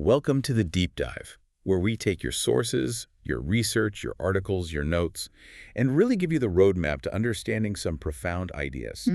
Welcome to the Deep Dive, where we take your sources, your research, your articles, your notes, and really give you the roadmap to understanding some profound ideas.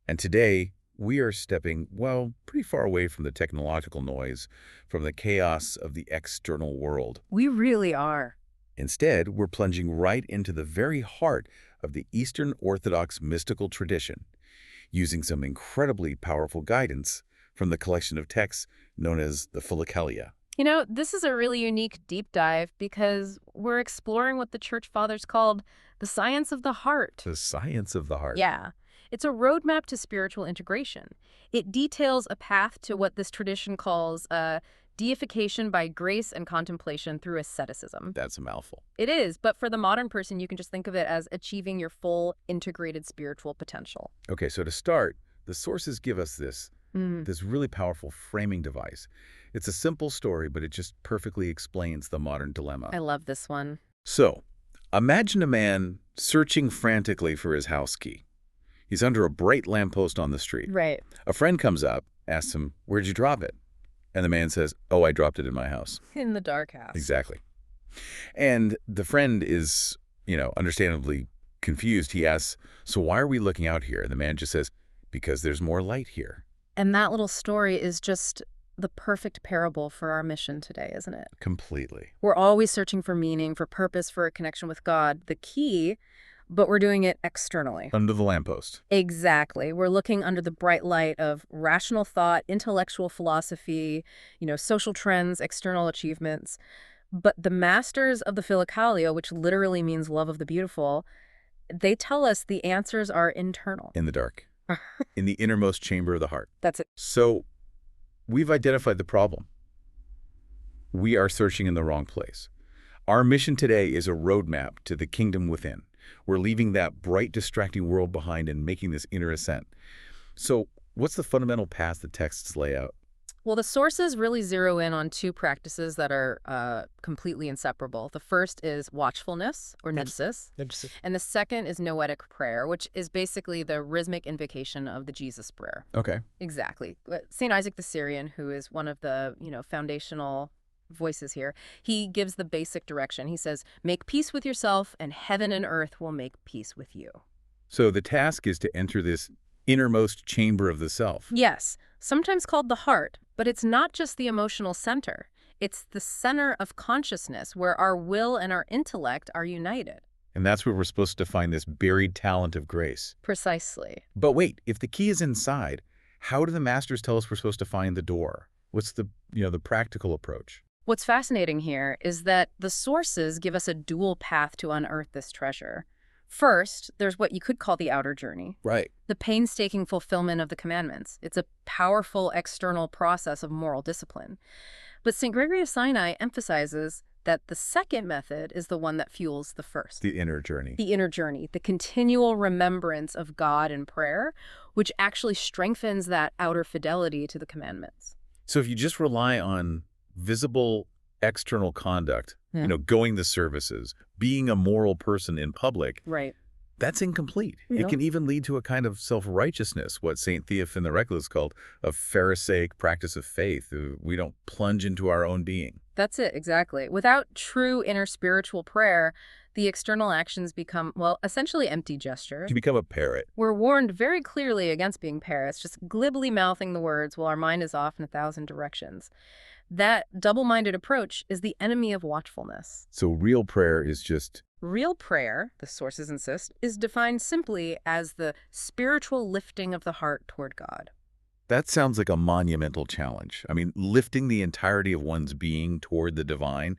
And today, we are stepping, well, pretty far away from the technological noise, from the chaos of the external world. We really are. Instead, we're plunging right into the very heart of the Eastern Orthodox mystical tradition, using some incredibly powerful guidance from the collection of texts known as the Philokalia. You know, this is a really unique deep dive because we're exploring what the Church Fathers called the science of the heart. The science of the heart. Yeah. It's a roadmap to spiritual integration. It details a path to what this tradition calls deification by grace and contemplation through asceticism. That's a mouthful. It is, but for the modern person, you can just think of it as achieving your full integrated spiritual potential. Okay, so to start, the sources give us this really powerful framing device. It's a simple story, but it just perfectly explains the modern dilemma. I love this one. So, imagine a man searching frantically for his house key. He's under a bright lamppost on the street. Right. A friend comes up, asks him, "Where'd you drop it?" And the man says, "Oh, I dropped it in my house." In the dark house. Exactly. And the friend is, understandably confused. He asks, "So why are we looking out here?" And the man just says, "Because there's more light here." And that little story is just the perfect parable for our mission today, isn't it? Completely. We're always searching for meaning, for purpose, for a connection with God, the key, but we're doing it externally. Under the lamppost. Exactly. We're looking under the bright light of rational thought, intellectual philosophy, social trends, external achievements. But the masters of the Philokalia, which literally means love of the beautiful, they tell us the answers are internal. In the dark. In the innermost chamber of the heart. That's it. So, we've identified the problem. We are searching in the wrong place. Our mission today is a roadmap to the kingdom within. We're leaving that bright, distracting world behind and making this inner ascent. So, what's the fundamental path the texts lay out? Well, the sources really zero in on two practices that are completely inseparable. The first is watchfulness, or nepsis, and the second is noetic prayer, which is basically the rhythmic invocation of the Jesus prayer. Okay. Exactly. St. Isaac the Syrian, who is one of the foundational voices here, he gives the basic direction. He says, "Make peace with yourself, and heaven and earth will make peace with you." So the task is to enter this innermost chamber of the self. Yes, sometimes called the heart, but it's not just the emotional center. It's the center of consciousness where our will and our intellect are united. And that's where we're supposed to find this buried talent of grace. Precisely. But wait, if the key is inside, how do the masters tell us we're supposed to find the door? What's the practical approach? What's fascinating here is that the sources give us a dual path to unearth this treasure. First, there's what you could call the outer journey. Right. The painstaking fulfillment of the commandments. It's a powerful external process of moral discipline. But St. Gregory of Sinai emphasizes that the second method is the one that fuels the first. The inner journey. The inner journey, the continual remembrance of God in prayer, which actually strengthens that outer fidelity to the commandments. So if you just rely on visible external conduct, going to services, being a moral person in public, right, that's incomplete. It can even lead to a kind of self-righteousness, what St. Theophan the Recluse called a Pharisaic practice of faith. We don't plunge into our own being. That's it, exactly. Without true inner spiritual prayer, the external actions become, essentially empty gestures. You become a parrot. We're warned very clearly against being parrots, just glibly mouthing the words while our mind is off in 1,000 directions. That double-minded approach is the enemy of watchfulness. So real prayer is just... Real prayer, the sources insist, is defined simply as the spiritual lifting of the heart toward God. That sounds like a monumental challenge. I mean, lifting the entirety of one's being toward the divine.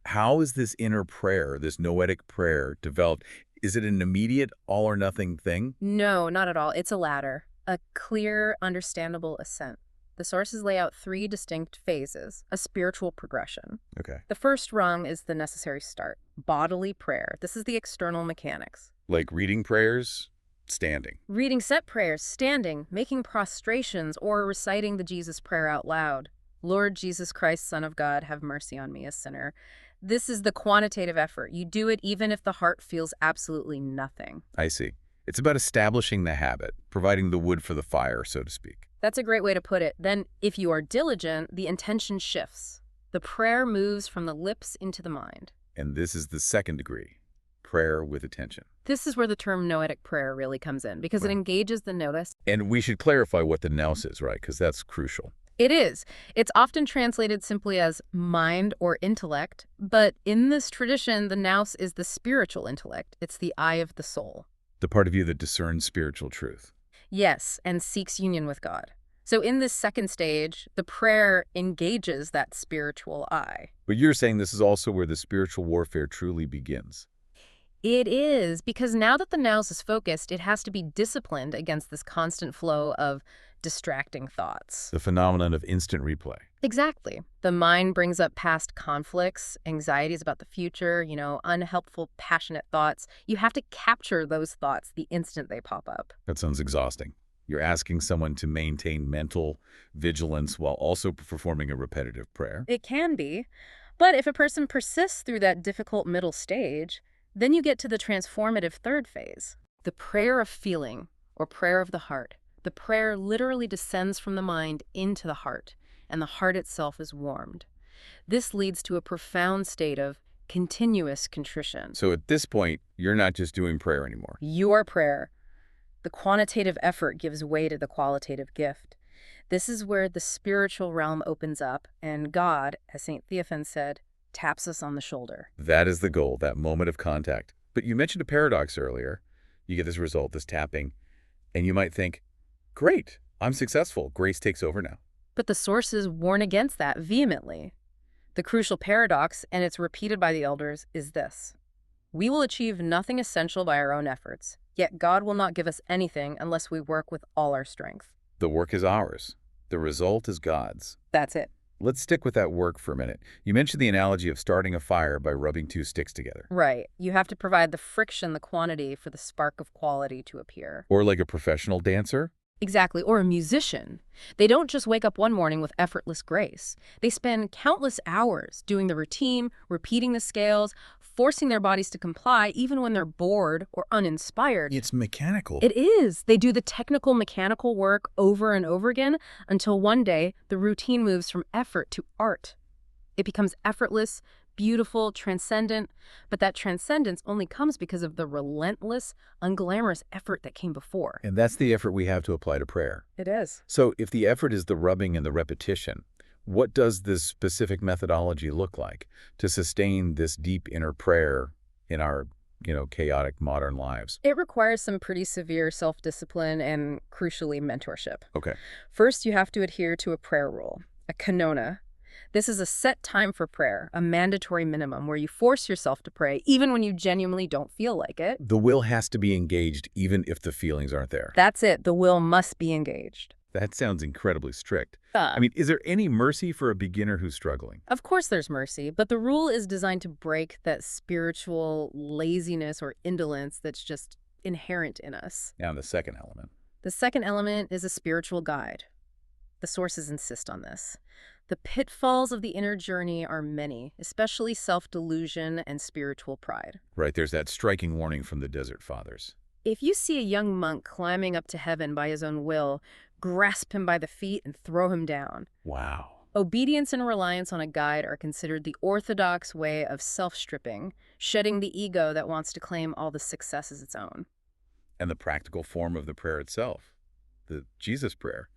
How is this inner prayer, this noetic prayer, developed? Is it an immediate all-or-nothing thing? No, not at all. It's a ladder, a clear, understandable ascent. The sources lay out 3 distinct phases, a spiritual progression. Okay. The first rung is the necessary start, bodily prayer. This is the external mechanics. Like reading prayers, standing. Reading set prayers, standing, making prostrations, or reciting the Jesus prayer out loud. Lord Jesus Christ, Son of God, have mercy on me, a sinner. This is the quantitative effort. You do it even if the heart feels absolutely nothing. I see. It's about establishing the habit, providing the wood for the fire, so to speak. That's a great way to put it. Then, if you are diligent, the intention shifts. The prayer moves from the lips into the mind. And this is the second degree, prayer with attention. This is where the term noetic prayer really comes in, because it engages the notice. And we should clarify what the nous is, right? Because that's crucial. It is. It's often translated simply as mind or intellect, but in this tradition, the nous is the spiritual intellect. It's the eye of the soul. The part of you that discerns spiritual truth. Yes, and seeks union with God. So in this second stage, the prayer engages that spiritual eye. But you're saying this is also where the spiritual warfare truly begins. It is, because now that the nous is focused, it has to be disciplined against this constant flow of distracting thoughts. The phenomenon of instant replay. Exactly. The mind brings up past conflicts, anxieties about the future, unhelpful, passionate thoughts. You have to capture those thoughts the instant they pop up. That sounds exhausting. You're asking someone to maintain mental vigilance while also performing a repetitive prayer. It can be. But if a person persists through that difficult middle stage, then you get to the transformative third phase, the prayer of feeling, or prayer of the heart. The prayer literally descends from the mind into the heart, and the heart itself is warmed. This leads to a profound state of continuous contrition. So at this point, you're not just doing prayer anymore. Your prayer. The quantitative effort gives way to the qualitative gift. This is where the spiritual realm opens up, and God, as St. Theophan said, taps us on the shoulder. That is the goal, that moment of contact. But you mentioned a paradox earlier. You get this result, this tapping, and you might think, great, I'm successful. Grace takes over now. But the sources warn against that vehemently. The crucial paradox, and it's repeated by the elders, is this. We will achieve nothing essential by our own efforts, yet God will not give us anything unless we work with all our strength. The work is ours. The result is God's. That's it. Let's stick with that work for a minute. You mentioned the analogy of starting a fire by rubbing two sticks together. Right. You have to provide the friction, the quantity, for the spark of quality to appear. Or like a professional dancer. Exactly. Or a musician. They don't just wake up one morning with effortless grace. They spend countless hours doing the routine, repeating the scales, forcing their bodies to comply even when they're bored or uninspired. It's mechanical. It is. They do the technical mechanical work over and over again until one day the routine moves from effort to art. It becomes effortless, beautiful, transcendent, but that transcendence only comes because of the relentless, unglamorous effort that came before. And that's the effort we have to apply to prayer. It is. So if the effort is the rubbing and the repetition, what does this specific methodology look like to sustain this deep inner prayer in our, chaotic modern lives? It requires some pretty severe self-discipline and, crucially, mentorship. Okay. First, you have to adhere to a prayer rule, a canona. This is a set time for prayer, a mandatory minimum where you force yourself to pray even when you genuinely don't feel like it. The will has to be engaged even if the feelings aren't there. That's it. The will must be engaged. That sounds incredibly strict. Is there any mercy for a beginner who's struggling? Of course there's mercy, but the rule is designed to break that spiritual laziness or indolence that's just inherent in us. Now the second element. The second element is a spiritual guide. The sources insist on this. The pitfalls of the inner journey are many, especially self-delusion and spiritual pride. Right, there's that striking warning from the Desert Fathers. If you see a young monk climbing up to heaven by his own will, grasp him by the feet and throw him down. Wow. Obedience and reliance on a guide are considered the orthodox way of self-stripping, shedding the ego that wants to claim all the success as its own. And the practical form of the prayer itself, the Jesus prayer.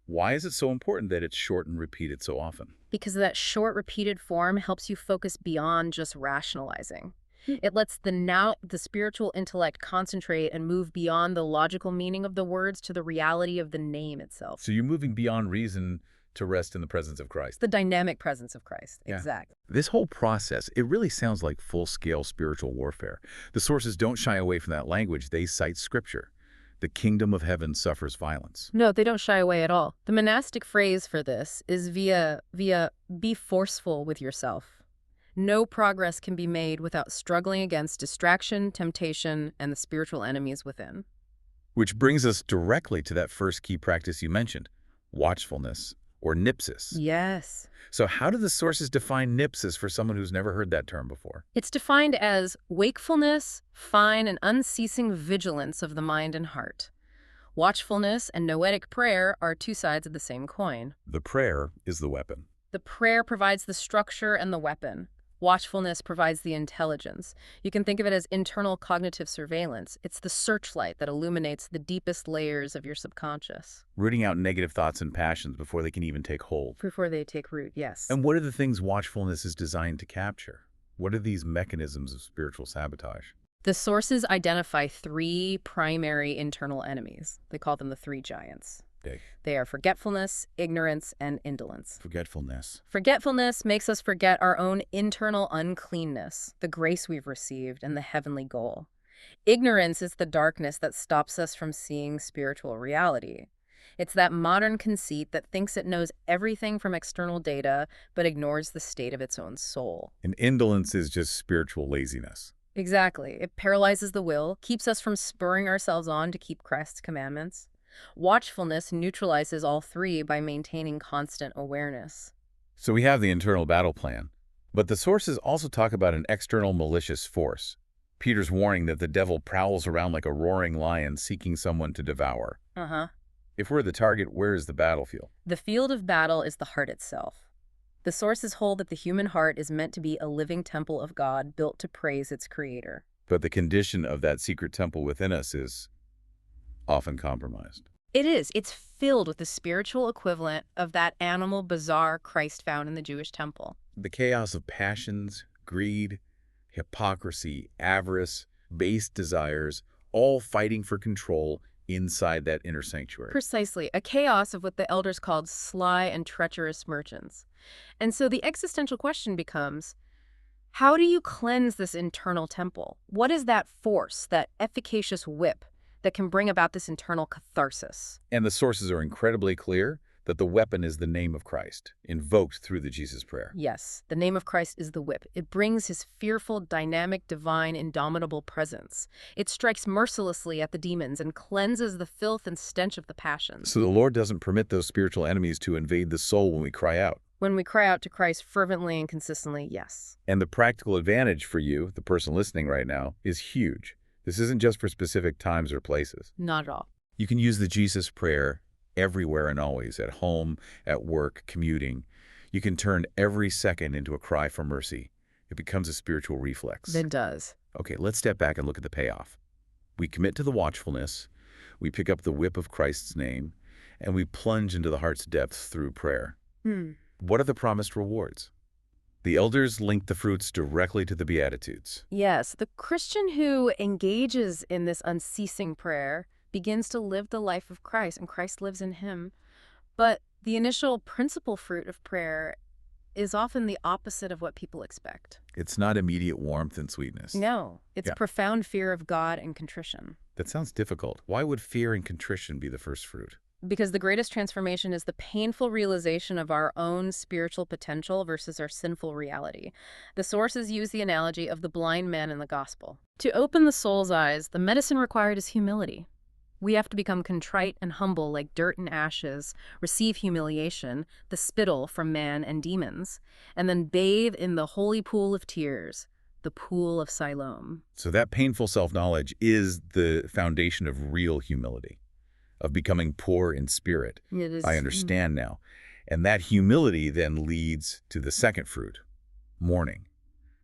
Why is it so important that it's short and repeated so often? Because that short, repeated form helps you focus beyond just rationalizing. It lets the spiritual intellect concentrate and move beyond the logical meaning of the words to the reality of the name itself. So you're moving beyond reason to rest in the presence of Christ. The dynamic presence of Christ. Yeah. Exactly. This whole process, it really sounds like full-scale spiritual warfare. The sources don't shy away from that language. They cite scripture. The kingdom of heaven suffers violence. No, they don't shy away at all. The monastic phrase for this is via be forceful with yourself. No progress can be made without struggling against distraction, temptation, and the spiritual enemies within. Which brings us directly to that first key practice you mentioned, watchfulness, or nepsis. Yes. So how do the sources define nepsis for someone who's never heard that term before? It's defined as wakefulness, fine and unceasing vigilance of the mind and heart. Watchfulness and noetic prayer are two sides of the same coin. The prayer is the weapon. The prayer provides the structure and the weapon. Watchfulness provides the intelligence. You can think of it as internal cognitive surveillance. It's the searchlight that illuminates the deepest layers of your subconscious. Rooting out negative thoughts and passions before they can even take hold. Before they take root, yes. And what are the things watchfulness is designed to capture? What are these mechanisms of spiritual sabotage? The sources identify three primary internal enemies. They call them the three giants. They are forgetfulness, ignorance, and indolence. Forgetfulness. Forgetfulness makes us forget our own internal uncleanness, the grace we've received, and the heavenly goal. Ignorance is the darkness that stops us from seeing spiritual reality. It's that modern conceit that thinks it knows everything from external data, but ignores the state of its own soul. And indolence is just spiritual laziness. Exactly. It paralyzes the will, keeps us from spurring ourselves on to keep Christ's commandments. Watchfulness neutralizes all three by maintaining constant awareness. So we have the internal battle plan. But the sources also talk about an external malicious force. Peter's warning that the devil prowls around like a roaring lion seeking someone to devour. If we're the target, where is the battlefield? The field of battle is the heart itself. The sources hold that the human heart is meant to be a living temple of God built to praise its creator. But the condition of that secret temple within us is often compromised. It is. It's filled with the spiritual equivalent of that animal bizarre Christ found in the Jewish temple. The chaos of passions, greed, hypocrisy, avarice, base desires, all fighting for control inside that inner sanctuary. Precisely. A chaos of what the elders called sly and treacherous merchants. And so the existential question becomes, how do you cleanse this internal temple? What is that force, that efficacious whip, that can bring about this internal catharsis? And the sources are incredibly clear that the weapon is the name of Christ, invoked through the Jesus prayer. Yes, the name of Christ is the whip. It brings his fearful, dynamic, divine, indomitable presence. It strikes mercilessly at the demons and cleanses the filth and stench of the passions. So the Lord doesn't permit those spiritual enemies to invade the soul when we cry out. When we cry out to Christ fervently and consistently, yes. And the practical advantage for you, the person listening right now, is huge. This isn't just for specific times or places. Not at all. You can use the Jesus prayer everywhere and always, at home, at work, commuting. You can turn every second into a cry for mercy. It becomes a spiritual reflex. It does. Okay, let's step back and look at the payoff. We commit to the watchfulness, we pick up the whip of Christ's name, and we plunge into the heart's depths through prayer. What are the promised rewards? The elders link the fruits directly to the Beatitudes. Yes, the Christian who engages in this unceasing prayer begins to live the life of Christ, and Christ lives in him. But the initial principal fruit of prayer is often the opposite of what people expect. It's not immediate warmth and sweetness. No, it's profound fear of God and contrition. That sounds difficult. Why would fear and contrition be the first fruit? Because the greatest transformation is the painful realization of our own spiritual potential versus our sinful reality. The sources use the analogy of the blind man in the gospel. To open the soul's eyes, the medicine required is humility. We have to become contrite and humble like dirt and ashes, receive humiliation, the spittle from man and demons, and then bathe in the holy pool of tears, the pool of Siloam. So that painful self-knowledge is the foundation of real humility, of becoming poor in spirit. It is. I understand now. And that humility then leads to the second fruit, mourning.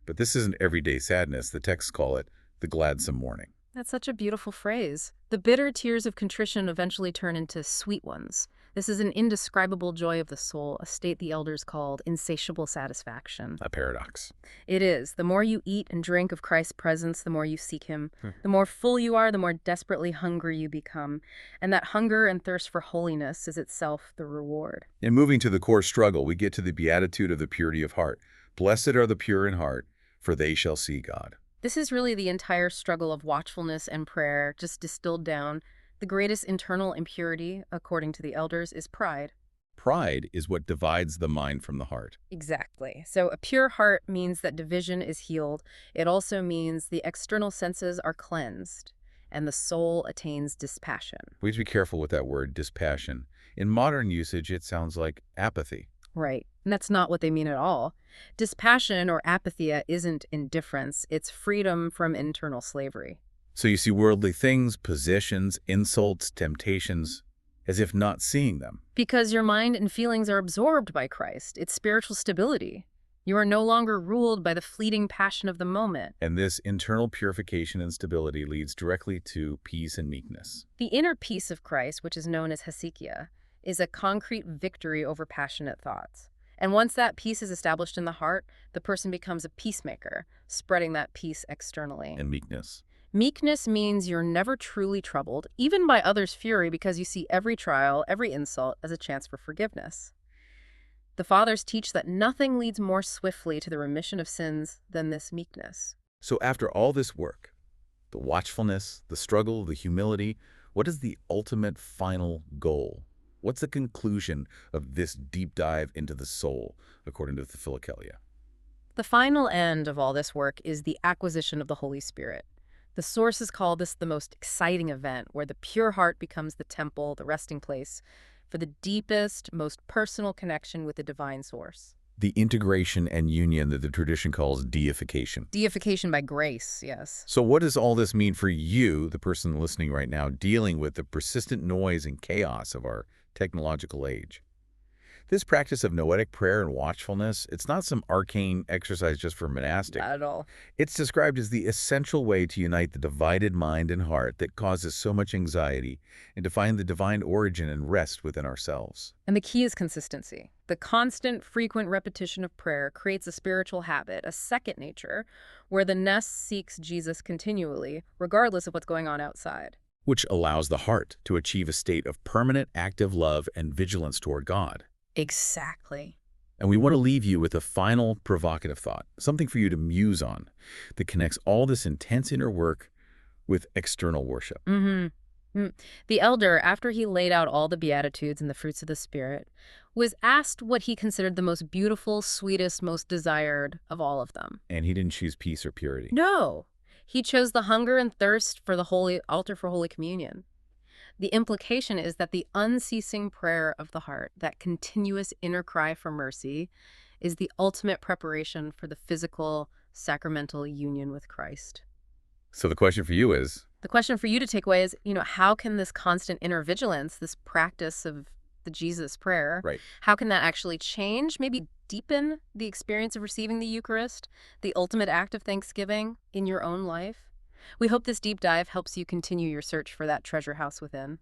But this isn't everyday sadness. The texts call it the gladsome mourning. That's such a beautiful phrase. The bitter tears of contrition eventually turn into sweet ones. This is an indescribable joy of the soul, a state the elders called insatiable satisfaction. A paradox. It is. The more you eat and drink of Christ's presence, the more you seek him. The more full you are, the more desperately hungry you become. And that hunger and thirst for holiness is itself the reward. In moving to the core struggle, we get to the beatitude of the purity of heart. Blessed are the pure in heart, for they shall see God. This is really the entire struggle of watchfulness and prayer, just distilled down. The greatest internal impurity, according to the elders, is pride. Pride is what divides the mind from the heart. Exactly. So a pure heart means that division is healed. It also means the external senses are cleansed, and the soul attains dispassion. We have to be careful with that word, dispassion. In modern usage, it sounds like apathy. Right. And that's not what they mean at all. Dispassion or apathia isn't indifference. It's freedom from internal slavery. So you see worldly things, possessions, insults, temptations, as if not seeing them. Because your mind and feelings are absorbed by Christ. It's spiritual stability. You are no longer ruled by the fleeting passion of the moment. And this internal purification and stability leads directly to peace and meekness. The inner peace of Christ, which is known as hesychia, is a concrete victory over passionate thoughts. And once that peace is established in the heart, the person becomes a peacemaker, spreading that peace externally. And meekness. Meekness means you're never truly troubled, even by others' fury, because you see every trial, every insult as a chance for forgiveness. The Fathers teach that nothing leads more swiftly to the remission of sins than this meekness. So after all this work, the watchfulness, the struggle, the humility, what is the ultimate final goal? What's the conclusion of this deep dive into the soul, according to the Philokalia? The final end of all this work is the acquisition of the Holy Spirit. The sources call this the most exciting event, where the pure heart becomes the temple, the resting place, for the deepest, most personal connection with the divine source. The integration and union that the tradition calls deification. Deification by grace, yes. So what does all this mean for you, the person listening right now, dealing with the persistent noise and chaos of our technological age? This practice of noetic prayer and watchfulness, it's not some arcane exercise just for monastics. Not at all. It's described as the essential way to unite the divided mind and heart that causes so much anxiety and to find the divine origin and rest within ourselves. And the key is consistency. The constant, frequent repetition of prayer creates a spiritual habit, a second nature, where the nest seeks Jesus continually, regardless of what's going on outside. Which allows the heart to achieve a state of permanent active love and vigilance toward God. Exactly. And we want to leave you with a final provocative thought, something for you to muse on that connects all this intense inner work with external worship. The elder, after he laid out all the Beatitudes and the fruits of the Spirit, was asked what he considered the most beautiful, sweetest, most desired of all of them. And he didn't choose peace or purity. No, he chose the hunger and thirst for the holy altar for Holy Communion. The implication is that the unceasing prayer of the heart, that continuous inner cry for mercy, is the ultimate preparation for the physical, sacramental union with Christ. So the question for you is? The question for you to take away is, how can this constant inner vigilance, this practice of the Jesus prayer, how can that actually change, maybe deepen the experience of receiving the Eucharist, the ultimate act of thanksgiving in your own life? We hope this deep dive helps you continue your search for that treasure house within.